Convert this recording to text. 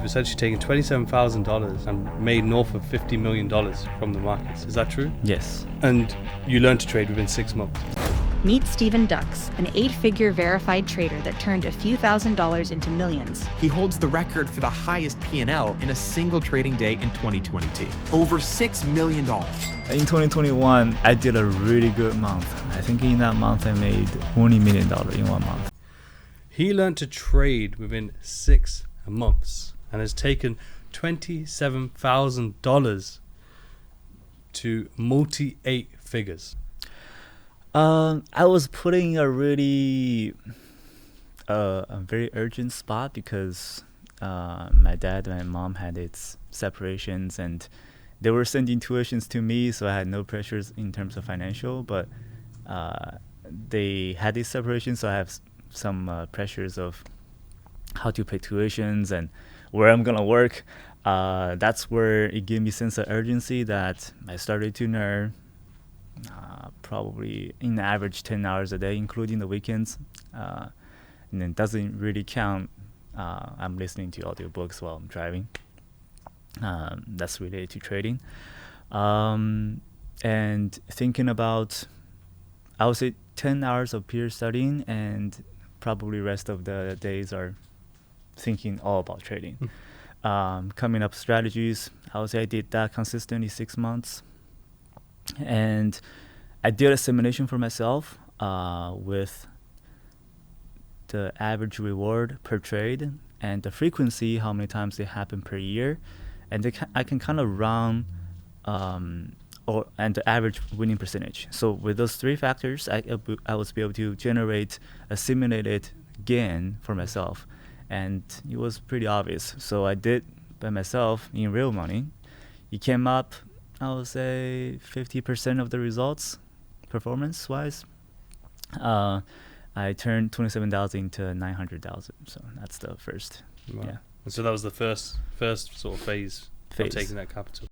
you've essentially taken $27,000 and made north of $50 million from the markets. Is that true? Yes. And you learned to trade within 6 months. Meet Stephen Dux, an 8-figure verified trader that turned a few $1,000s into millions. He holds the record for the highest P&L in a single trading day in 2022. Over $6 million. In 2021, I did a really good month. I think in that month I made $20 million in 1 month. He learned to trade within 6 months and has taken $27,000 to multi-8 figures. I was putting a really a very urgent spot because my dad and my mom had its separations and they were sending tuitions to me, so I had no pressures in terms of financial, but they had these separations, so I have some pressures of how to pay tuitions and where I'm gonna work. That's where it gave me a sense of urgency that I started to learn probably in average 10 hours a day, including the weekends. And then doesn't really count. I'm listening to audiobooks while I'm driving. That's related to trading. And thinking about, I would say 10 hours of peer studying and probably rest of the days are thinking all about trading. Coming up strategies, I would say I did that consistently 6 months. And I did a simulation for myself with the average reward per trade and the frequency, how many times they happen per year. And I can kind of run and the average winning percentage. So with those 3 factors, I was able to generate a simulated gain for myself. And it was pretty obvious. So I did by myself in real money. It came up, I would say 50% of the results, performance-wise. I turned 27,000 into 900,000. So that's the first. Right. Yeah. And so that was the first sort of phase of taking that capital.